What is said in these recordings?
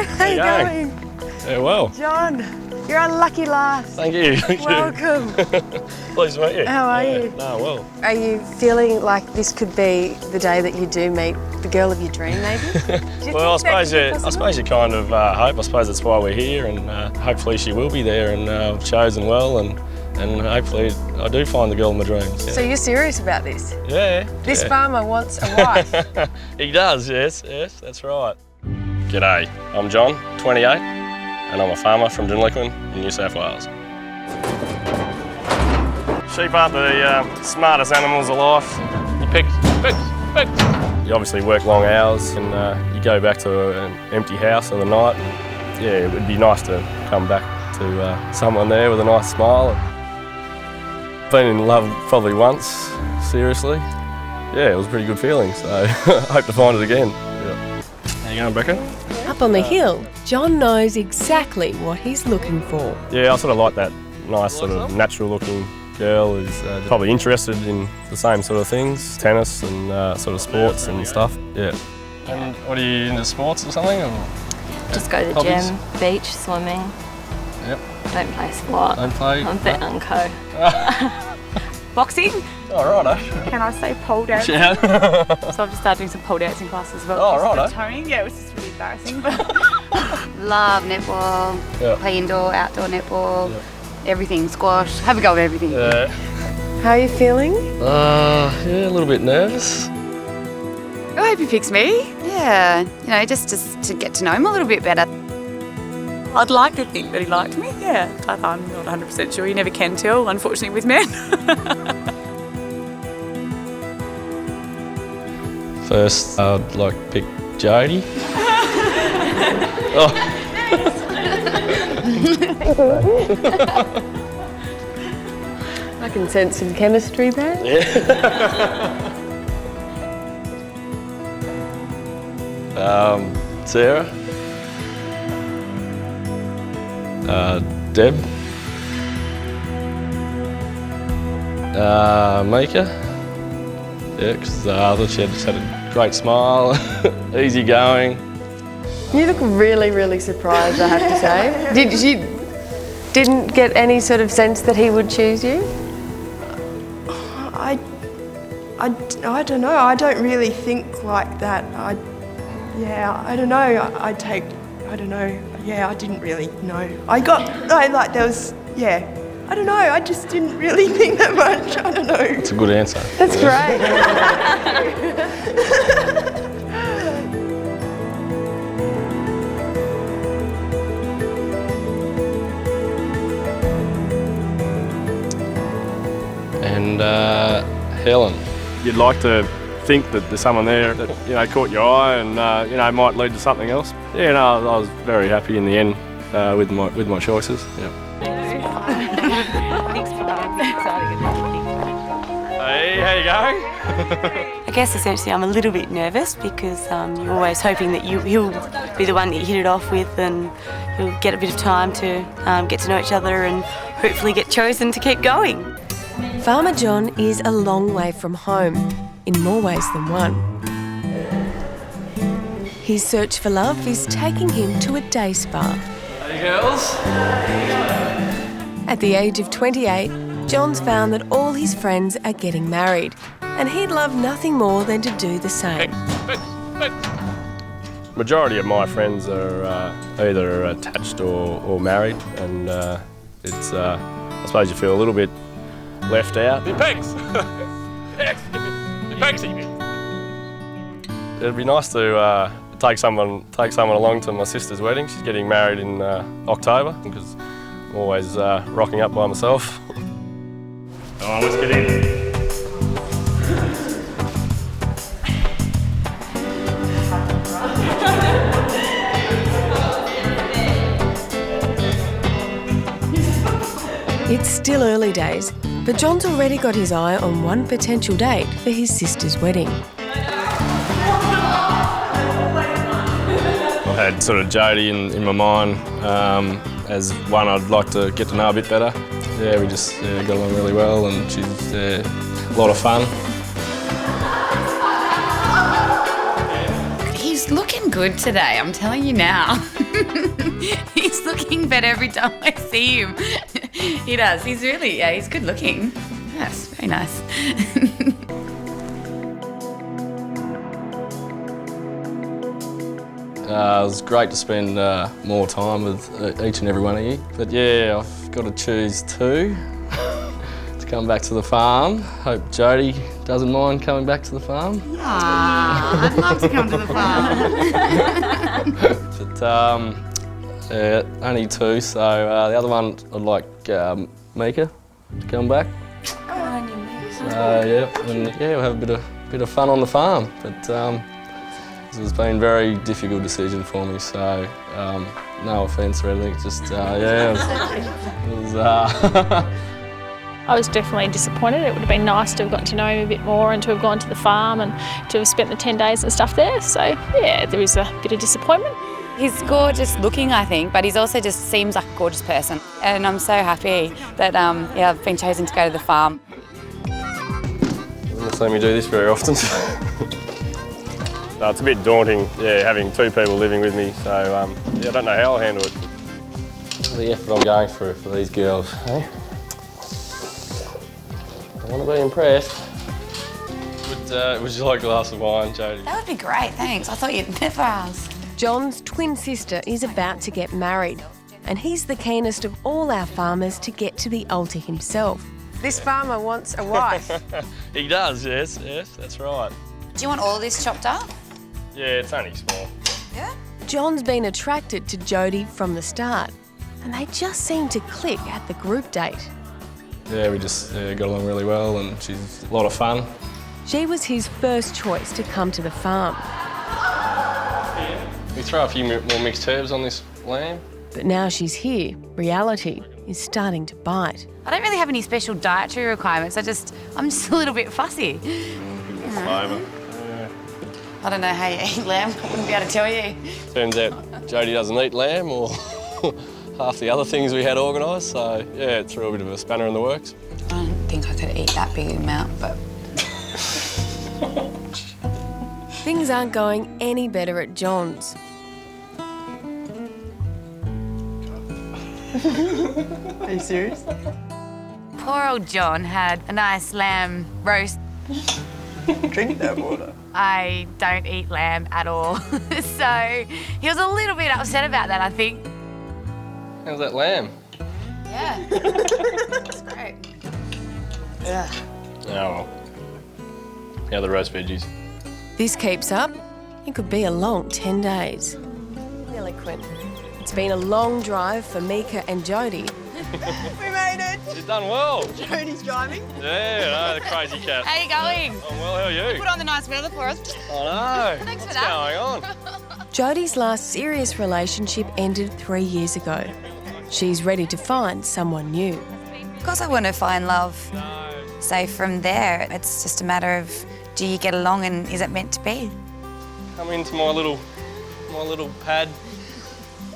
How you going? Yeah, well. John, you're our lucky last. Thank you. Welcome. Pleased to meet you. How are you? No, well. Are you feeling like this could be the day that you do meet the girl of your dream, maybe? Well, I suppose you kind of hope. I suppose that's why we're here, and hopefully she will be there, and I've chosen well, and hopefully I do find the girl of my dreams. Yeah. So you're serious about this? Yeah. This farmer wants a wife. He does, yes, that's right. G'day, I'm John, 28, and I'm a farmer from Dinliquin in New South Wales. Sheep aren't the smartest animals alive. You pick. You obviously work long hours, and you go back to an empty house in the night. And, yeah, it would be nice to come back to someone there with a nice smile. Been in love probably once, seriously. Yeah, it was a pretty good feeling, so hope to find it again. Yeah. How you going, Becca? Up on the hill, John knows exactly what he's looking for. Yeah, I sort of like that nice sort of natural-looking girl who's probably interested in the same sort of things, tennis and sort of sports and stuff. Yeah. And what are you into, sports or something? Or? Just go to the gym, beach, swimming. Yep. Don't play sport. Don't play? I'm a bit unco. Boxing. Oh, righto. Can I say pole dancing? Yeah. So I've just started doing some pole dancing classes. But oh, righto. Toning. Yeah, it was just really embarrassing. Love netball, play indoor, outdoor netball, everything, squash, have a go at everything. Yeah. How are you feeling? Yeah, a little bit nervous. I hope he picks me. Yeah, you know, just to get to know him a little bit better. I'd like to think that he liked me, yeah, but I'm not 100% sure. You never can tell, unfortunately, with men. First, I'd like to pick Jodie. Oh. I can sense some chemistry there. Yeah. Sarah. Deb. Mika. Yeah, because I thought she just had a great smile, easy going. You look really, really surprised, I have to say. Didn't get any sort of sense that he would choose you? I don't know. I don't really think like that. I don't know. I don't know. Yeah, I didn't really know. I don't know. I just didn't really think that much. I don't know. That's a good answer. That's great. And Helen. You'd like to think that there's someone there that, you know, caught your eye and, you know, might lead to something else. Yeah, no, I was very happy in the end with my choices. Yeah. Hey, how you going? I guess essentially I'm a little bit nervous because you're always hoping that he'll be the one that you hit it off with, and you'll get a bit of time to get to know each other and hopefully get chosen to keep going. Farmer Jon is a long way from home, in more ways than one. His search for love is taking him to a day spa. Hey girls. At the age of 28, Jon's found that all his friends are getting married, and he'd love nothing more than to do the same. Majority of my friends are either attached or married, and it's I suppose you feel a little bit left out. Your pegs! Your pegs! It'd be nice to take someone along to my sister's wedding. She's getting married in October, because I'm always rocking up by myself. Oh, let's get in. It's still early days, but Jon's already got his eye on one potential date for his sister's wedding. I had sort of Jodie in my mind as one I'd like to get to know a bit better. Yeah, we just got along really well, and she's a lot of fun. He's looking good today, I'm telling you now. He's looking better every time I see him. He does. He's really, he's good looking. Yes, very nice. It was great to spend more time with each and every one of you. But yeah, I've got to choose two to come back to the farm. Hope Jodie doesn't mind coming back to the farm. I'd love to come to the farm. But yeah, only two, so the other one I'd like Mika to come back. Yeah, and yeah, we'll have a bit of fun on the farm. But it's been a very difficult decision for me, so no offence or anything, just yeah, it was I was definitely disappointed. It would have been nice to have gotten to know him a bit more and to have gone to the farm and to have spent the 10 days and stuff there. So yeah, there is a bit of disappointment. He's gorgeous looking, I think, but he's also just seems like a gorgeous person. And I'm so happy that yeah, I've been chosen to go to the farm. You wouldn't see me do this very often. No, it's a bit daunting, yeah, having two people living with me, so yeah, I don't know how I'll handle it. The effort I'm going through for these girls, eh? I want to be impressed. Would you like a glass of wine, Jodie? That would be great, thanks. I thought you'd never ask. John's twin sister is about to get married, and he's the keenest of all our farmers to get to the altar himself. This farmer wants a wife. He does, yes, that's right. Do you want all this chopped up? Yeah, it's only small. Yeah? John's been attracted to Jodie from the start, and they just seem to click at the group date. Yeah, we just got along really well, and she's a lot of fun. She was his first choice to come to the farm. We throw a few more mixed herbs on this lamb. But now she's here, reality is starting to bite. I don't really have any special dietary requirements. I'm just a little bit fussy. Flavour. Yeah. I don't know how you eat lamb. I wouldn't be able to tell you. Turns out Jodie doesn't eat lamb or half the other things we had organised, so yeah, it threw a bit of a spanner in the works. I don't think I could eat that big amount, but... Things aren't going any better at John's. Are you serious? Poor old John had a nice lamb roast. Drink that water. I don't eat lamb at all. So he was a little bit upset about that, I think. How's that lamb? Yeah. That's great. Yeah. Oh well. How are the roast veggies? This keeps up, it could be a long 10 days. Eloquent. It's been a long drive for Mika and Jodie. We made it. You've done well. Jodie's driving. Yeah, no, the crazy cat. How you going? Oh, well, how are you? Put on the nice weather for us. Oh no. Thanks for What's that. going on? Jodie's last serious relationship ended 3 years ago. She's ready to find someone new. Of course I want to find love. So from there, it's just a matter of, do you get along and is it meant to be? Come into my little pad.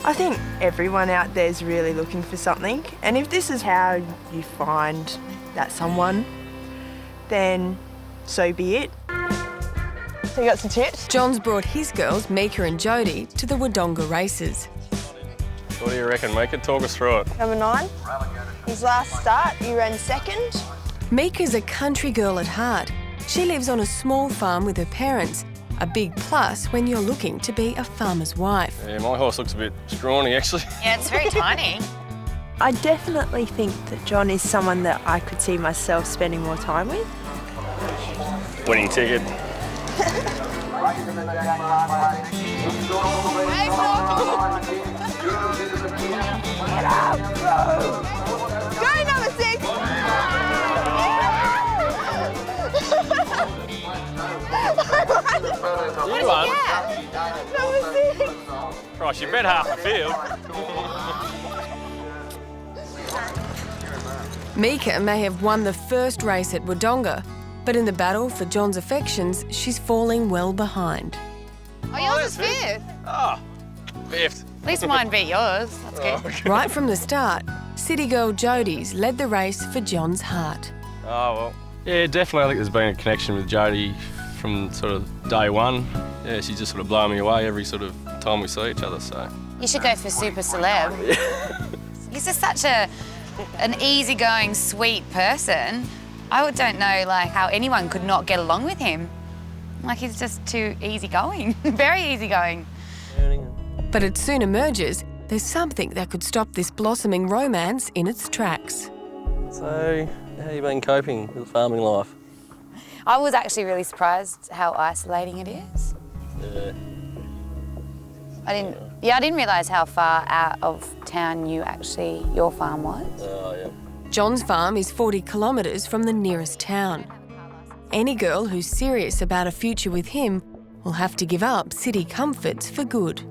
I think everyone out there is really looking for something, and if this is how you find that someone, then so be it. So you got some tips? John's brought his girls, Mika and Jodie, to the Wodonga races. What do you reckon, Mika? Talk us through it. Number 9. His last start, you ran second. Mika's a country girl at heart. She lives on a small farm with her parents, a big plus when you're looking to be a farmer's wife. Yeah, my horse looks a bit scrawny, actually. Yeah, it's very tiny. I definitely think that John is someone that I could see myself spending more time with. Winning ticket. Go number 6! You won. Number 6! Christ, you bet half the field. Mika may have won the first race at Wodonga, but in the battle for John's affections, she's falling well behind. Oh, yours is 5th. Ah, 5th. At least mine beat yours. That's good. Okay. Right from the start, city girl Jodie's led the race for John's heart. Oh, well. Yeah, definitely. I think there's been a connection with Jodie from sort of day one. Yeah, she's just sort of blown me away every sort of time we see each other, so You should go for super celeb. He's just such an easygoing, sweet person. I don't know like how anyone could not get along with him. Like he's just too easygoing, very easygoing. But it soon emerges there's something that could stop this blossoming romance in its tracks. So, how you been coping with farming life? I was actually really surprised how isolating it is. Yeah. I didn't realise how far out of town your farm was. Oh, yeah. John's farm is 40 kilometres from the nearest town. Any girl who's serious about a future with him will have to give up city comforts for good.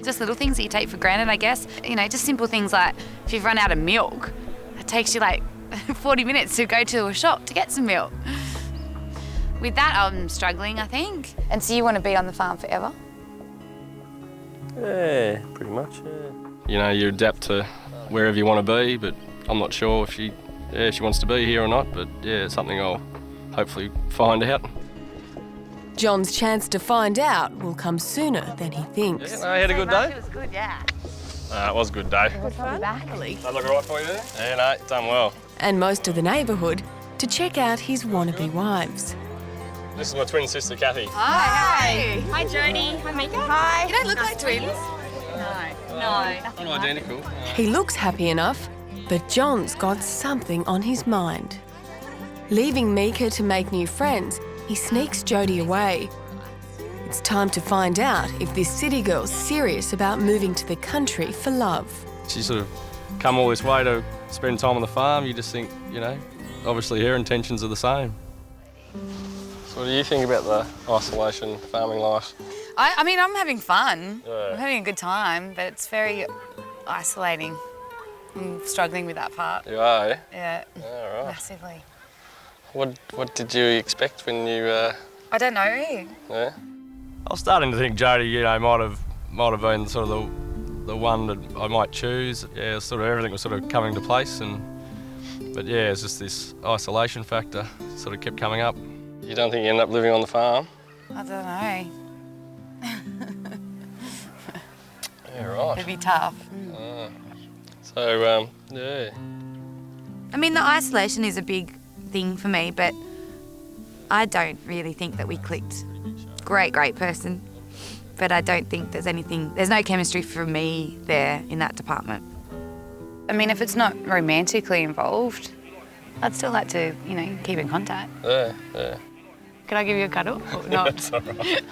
Just little things that you take for granted, I guess. You know, just simple things like if you've run out of milk, it takes you like 40 minutes to go to a shop to get some milk. With that, I'm struggling, I think. And so you want to be on the farm forever? Yeah, pretty much, yeah. You know, you adapt to wherever you want to be, but I'm not sure if she wants to be here or not, but yeah, it's something I'll hopefully find out. John's chance to find out will come sooner than he thinks. Yeah, no, you had a good day? It was good, yeah. It was a good day. Good fun. Back. That look all right for you there? Yeah, no, done well. And most of the neighbourhood to check out his wannabe wives. This is my twin sister, Kathy. Hi. Hi, Jodie. Hi, Mika. Hi. You don't look like twins. No. I'm identical. He looks happy enough, but John's got something on his mind. Leaving Mika to make new friends, he sneaks Jodie away. It's time to find out if this city girl's serious about moving to the country for love. She sort of come all this way to spend time on the farm. You just think, you know, obviously her intentions are the same. So what do you think about the isolation farming life? I mean, I'm having fun. Yeah. I'm having a good time, but it's very isolating. I'm struggling with that part. You are, eh? Yeah, All right. massively. What did you expect when you... I don't know. Yeah? I was starting to think Jodie, you know, might have been sort of the one that I might choose. Yeah, sort of everything was sort of coming to place, but yeah, it's just this isolation factor sort of kept coming up. You don't think you end up living on the farm? I don't know. Yeah, right. It'd be tough. So, yeah. I mean, the isolation is a big thing for me, but I don't really think that we clicked. Great person, but I don't think there's no chemistry for me there in that department. I mean, if it's not romantically involved, I'd still like to, you know, keep in contact. Yeah. Can I give you a cuddle? Or not? That's all right.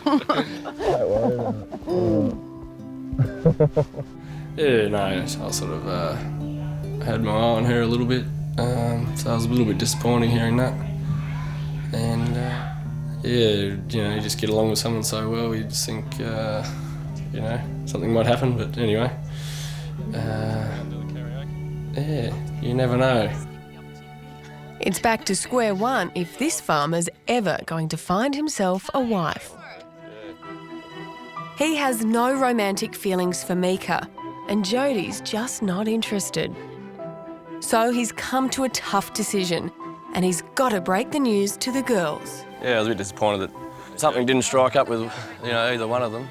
Yeah, no, I sort of had my eye on her a little bit, so I was a little bit disappointed hearing that. And yeah, you know, you just get along with someone so well, you just think, you know, something might happen, but anyway. Yeah, you never know. It's back to square one if this farmer's ever going to find himself a wife. He has no romantic feelings for Mika, and Jodie's just not interested. So he's come to a tough decision, and he's got to break the news to the girls. Yeah, I was a bit disappointed that something didn't strike up with, you know, either one of them.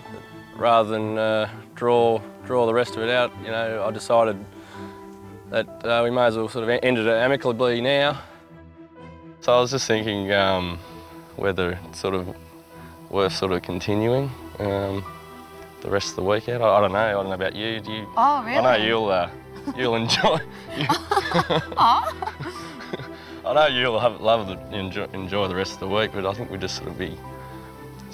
Rather than draw the rest of it out, you know, I decided that we may as well sort of end it amicably now. So I was just thinking whether it's sort of worth sort of continuing the rest of the weekend. I don't know. I don't know about you. Do you? Oh, really? I know you'll enjoy. I know you'll love it, enjoy the rest of the week, but I think we'd just sort of be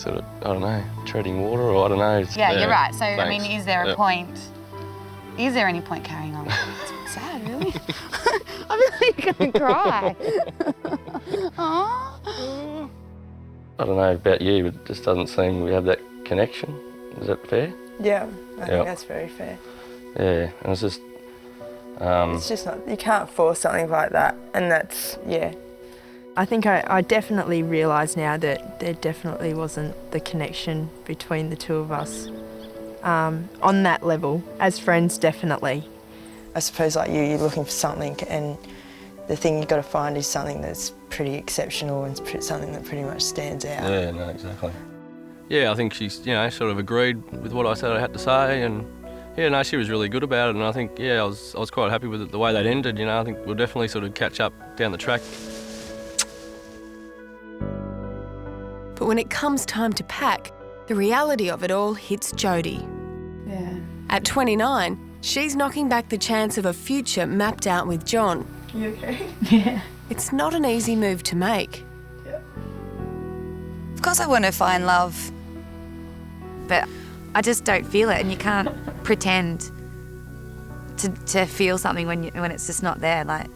I don't know, treading water, or I don't know. Yeah, you're right. So, I mean, is there a point? Is there any point carrying on? It's sad, really. I feel like you're going to cry. Aww. I don't know about you, but it just doesn't seem we have that connection. Is that fair? Yeah, I think that's very fair. Yeah, and it's just... it's just not, you can't force something like that, and that's, yeah. I think I definitely realise now that there definitely wasn't the connection between the two of us on that level. As friends, definitely. I suppose like you're looking for something, and the thing you've got to find is something that's pretty exceptional and something that pretty much stands out. Yeah, no, exactly. Yeah, I think she's, you know, sort of agreed with what I said I had to say, and Yeah, no, she was really good about it, and I think, yeah, I was quite happy with it, the way that ended. You know, I think we'll definitely sort of catch up down the track. But when it comes time to pack, the reality of it all hits Jodie. Yeah. At 29, she's knocking back the chance of a future mapped out with Jon. You okay? Yeah. It's not an easy move to make. Of course I want to find love, but I just don't feel it, and you can't pretend to feel something when it's just not there. Like,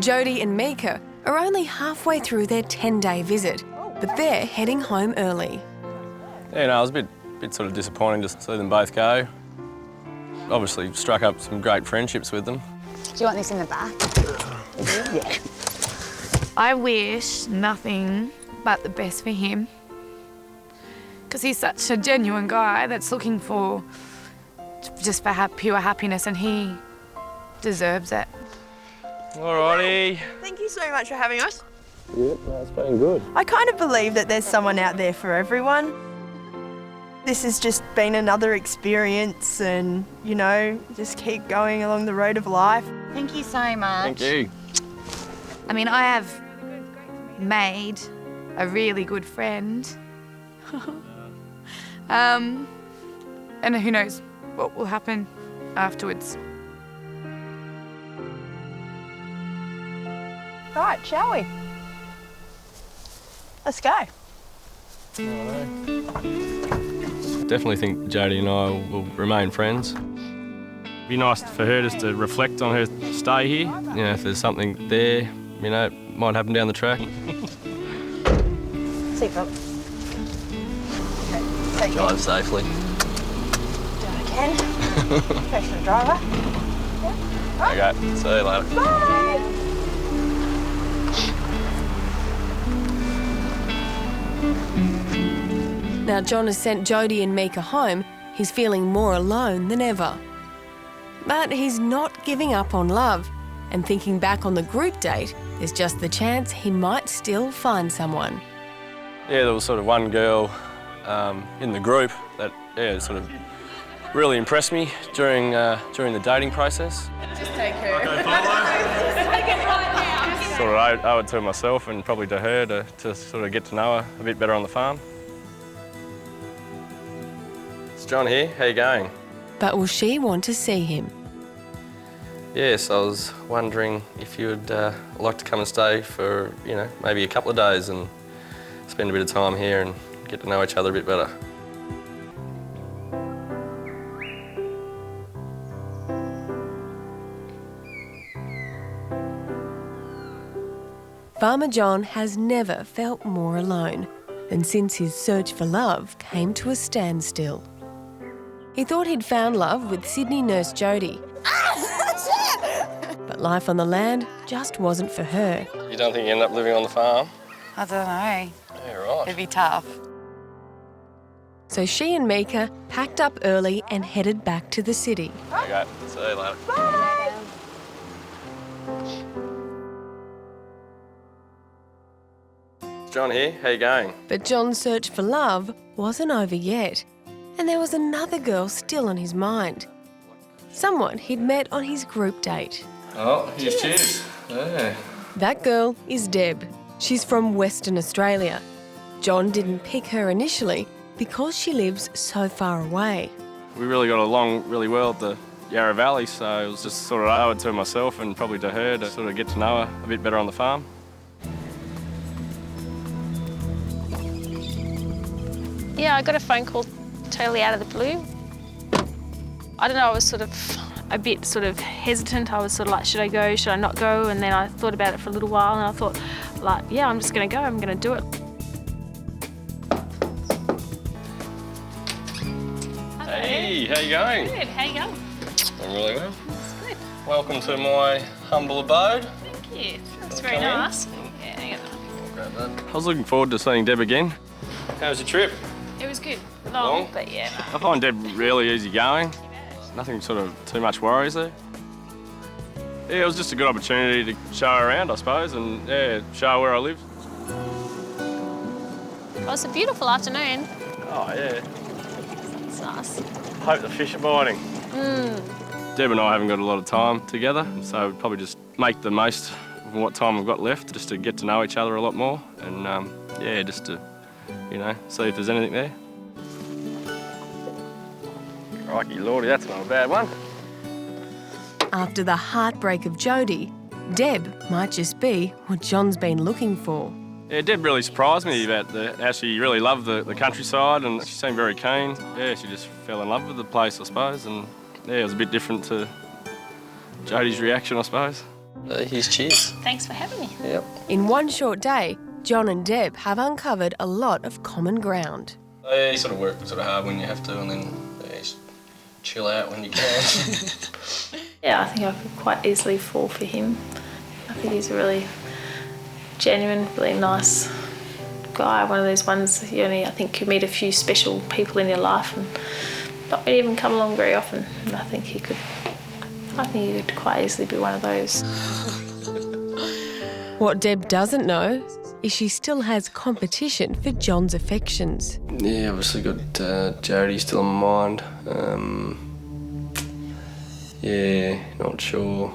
Jodie and Mika are only halfway through their 10-day visit, but they're heading home early. Yeah, no, it was a bit sort of disappointing to see them both go. Obviously struck up some great friendships with them. Do you want this in the back? yeah. I wish nothing but the best for him, because he's such a genuine guy that's looking for just for pure happiness, and he deserves it. Alrighty. Thank you so much for having us. Yep, that's been good. I kind of believe that there's someone out there for everyone. This has just been another experience, and, you know, just keep going along the road of life. Thank you so much. Thank you. I mean, I have made a really good friend. And who knows what will happen afterwards. Right, shall we? Let's go. Definitely think Jodie and I will remain friends. Be nice for her just to reflect on her stay here. You know, if there's something there, you know, it might happen down the track. Seatbelt. Okay, Drive safely. do it again. Professional driver. Okay, see you later. Bye. Now Jon has sent Jodie and Mika home, he's feeling more alone than ever. But he's not giving up on love, and thinking back on the group date, there's just the chance he might still find someone. Yeah, there was sort of one girl in the group that sort of really impressed me during the dating process. Just take her. Okay, sort of owe it to myself and probably to her to sort of get to know her a bit better on the farm. It's Jon here, how you going? But will she want to see him? Yes, I was wondering if you'd like to come and stay for, you know, maybe a couple of days and spend a bit of time here and get to know each other a bit better. Farmer Jon has never felt more alone than since his search for love came to a standstill. He thought he'd found love with Sydney nurse Jodie. But life on the land just wasn't for her. You don't think you end up living on the farm? I don't know. Yeah, right. It'd be tough. So she and Mika packed up early and headed back to the city. Okay, see you later. Bye. It's Jon here, how you going? But Jon's search for love wasn't over yet. And there was another girl still on his mind. Someone he'd met on his group date. Oh, here's cheers. Yeah. That girl is Deb. She's from Western Australia. Jon didn't pick her initially because she lives so far away. We really got along really well at the Yarra Valley, so it was just sort of owe it to myself and probably to her to sort of get to know her a bit better on the farm. Yeah, I got a phone call totally out of the blue. I don't know, I was sort of a bit hesitant. I was sort of like, should I go, should I not go? And then I thought about it for a little while and I thought, like, yeah, I'm just going to go, I'm going to do it. Hey, how you going? Good, how you going? I'm really well. That's good. Welcome to my humble abode. Thank you. That's very Come in. nice. Yeah, hang on. I'll grab that. I was looking forward to seeing Deb again. How was your trip? It was good. Long? Long, but yeah. I find Deb really easygoing. Nothing sort of too much worries her. Yeah, it was just a good opportunity to show her around, I suppose, and yeah, show her where I live. Well, it's a beautiful afternoon. Oh, yeah. It's nice. Hope the fish are biting. Deb and I haven't got a lot of time together, so we'd probably just make the most of what time we've got left, just to get to know each other a lot more, and yeah, just to, you know, see if there's anything there. Crikey lordy, that's not a bad one. After the heartbreak of Jodie, Deb might just be what John's been looking for. Yeah, Deb really surprised me about how she really loved the countryside, and she seemed very keen. Yeah, she just fell in love with the place, I suppose, and yeah, it was a bit different to Jodie's reaction, I suppose. Here's cheers. Thanks for having me. Yep. In one short day, John and Deb have uncovered a lot of common ground. Yeah, you sort of work sort of hard when you have to, and then just chill out when you can. Yeah, I think I could quite easily fall for him. I think he's a really genuine, really nice guy. One of those ones you only, I think, you meet a few special people in your life and not really even come along very often. And I think he could quite easily be one of those. What Deb doesn't know is she still has competition for John's affections. Yeah, obviously got Jodie still in my mind. Yeah, not sure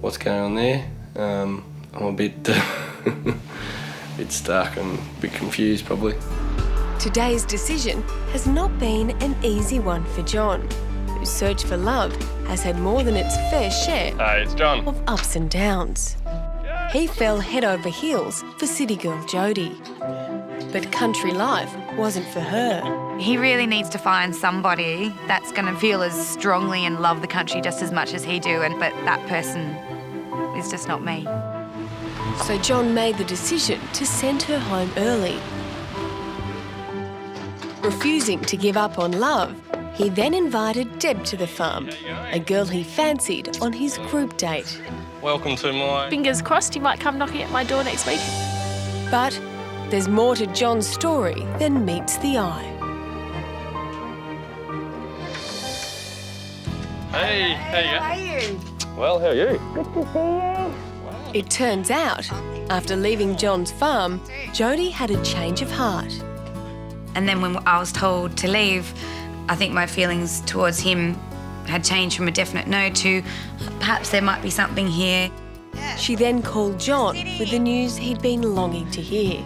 what's going on there. I'm a bit, bit stuck and a bit confused probably. Today's decision has not been an easy one for John, whose search for love has had more than its fair share Hey, it's John. of ups and downs. He fell head over heels for city girl Jodie. But country life wasn't for her. He really needs to find somebody that's going to feel as strongly and love the country just as much as he do, but that person is just not me. So John made the decision to send her home early. Refusing to give up on love, he then invited Deb to the farm, a girl he fancied on his group date. Welcome to my... Fingers crossed he might come knocking at my door next week. But there's more to John's story than meets the eye. Hey, how you going? How are you? Well, how are you? It turns out, after leaving John's farm, Jodie had a change of heart. And then when I was told to leave, I think my feelings towards him had changed from a definite no to perhaps there might be something here. She then called John with the news he'd been longing to hear.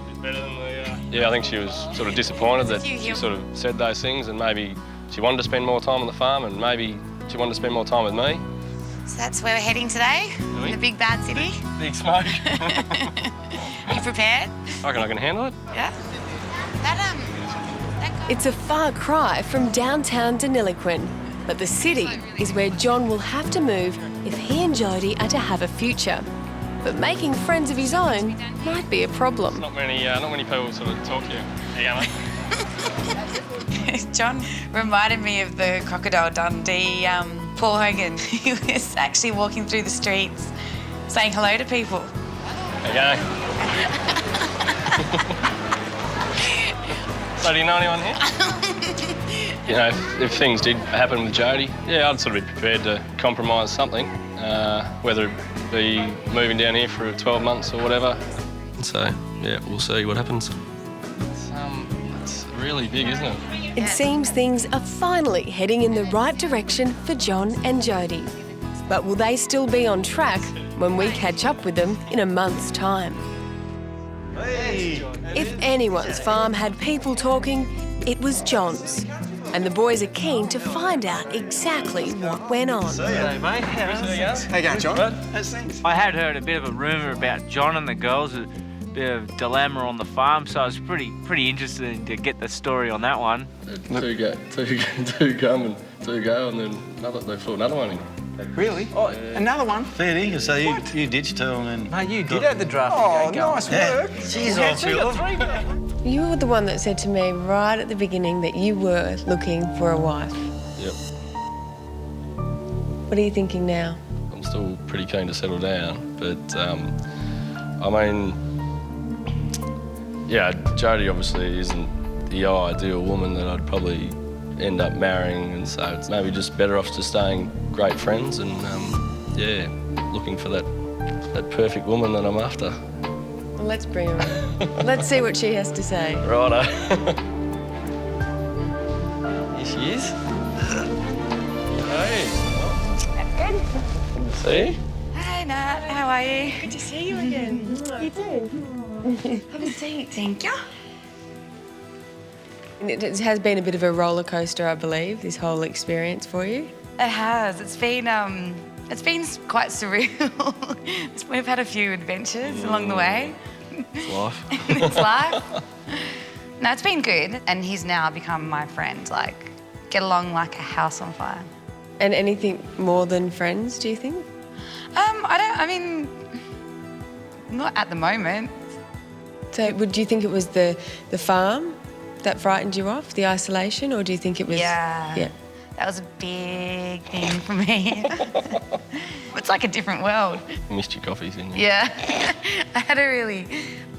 Yeah, I think she was sort of disappointed that she sort of said those things, and maybe she wanted to spend more time on the farm, and maybe she wanted to spend more time with me. So that's where we're heading today, in the big bad city. Big smoke. Are you prepared? I reckon I can handle it. Yeah. It's a far cry from downtown Deniliquin, but the city is where John will have to move if he and Jodie are to have a future. But making friends of his own might be a problem. Not many people sort of talk to you. How you going, mate? John reminded me of the Crocodile Dundee, Paul Hogan. He was actually walking through the streets saying hello to people. How you going? So do you know anyone here? You know, if things did happen with Jodie, yeah, I'd sort of be prepared to compromise something, whether it be moving down here for 12 months or whatever. So, yeah, we'll see what happens. It's really big, isn't it? It seems things are finally heading in the right direction for John and Jodie. But will they still be on track when we catch up with them in a month's time? Hey. If anyone's farm had people talking, it was John's. And the boys are keen to find out exactly what went on. G'day, mate. How you going, John? I had heard a bit of a rumour about John and the girls, a bit of dilemma on the farm, so I was pretty interested to get the story on that one. Two come and two go, and then they flew another one in. Really? Oh, another one? Fair dinkum, so you ditched her and then... Mate, you did have the draft. Oh, nice work. Jeez, I feel You were the one that said to me right at the beginning that you were looking for a wife. Yep. What are you thinking now? I'm still pretty keen to settle down, but, I mean, yeah, Jodie obviously isn't the ideal woman that I'd probably end up marrying, and so it's maybe just better off just staying great friends and, yeah, looking for that perfect woman that I'm after. Well, let's bring her in. Let's see what she has to say. Righto. Here she is. Hey. That's good. Good to see you. Hi, Nat. How are you? Good to see you again. You too. Have a seat. Thank you. It has been a bit of a roller coaster, I believe, this whole experience for you. It has. It's been quite surreal. We've had a few adventures along the way. It's life. It's life. No, it's been good, and he's now become my friend. Like, get along like a house on fire. And anything more than friends, do you think? Not at the moment. So do you think it was the farm that frightened you off, the isolation, or do you think it was... Yeah. That was a big thing for me. It's like a different world. Missed your coffees, didn't you? Yeah. I had a really...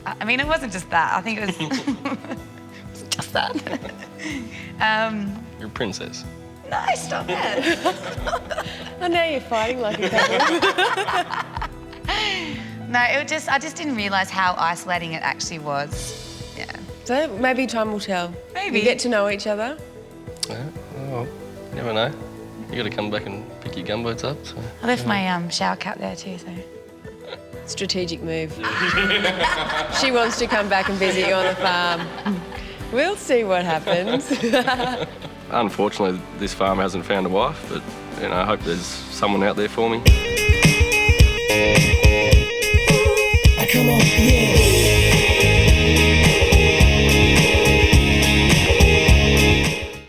it wasn't just that. I think it was... it was just that. You're a princess. No, stop it. Oh, now you're fighting like a couple. No, I just didn't realise how isolating it actually was. Yeah. So maybe time will tell. Maybe. You get to know each other. Yeah, well, you never know. You got to come back and pick your gumboots up. So. I left my shower cap there too, so... Strategic move. She wants to come back and visit you on the farm. We'll see what happens. Unfortunately, this farm hasn't found a wife, but I hope there's someone out there for me. Come on.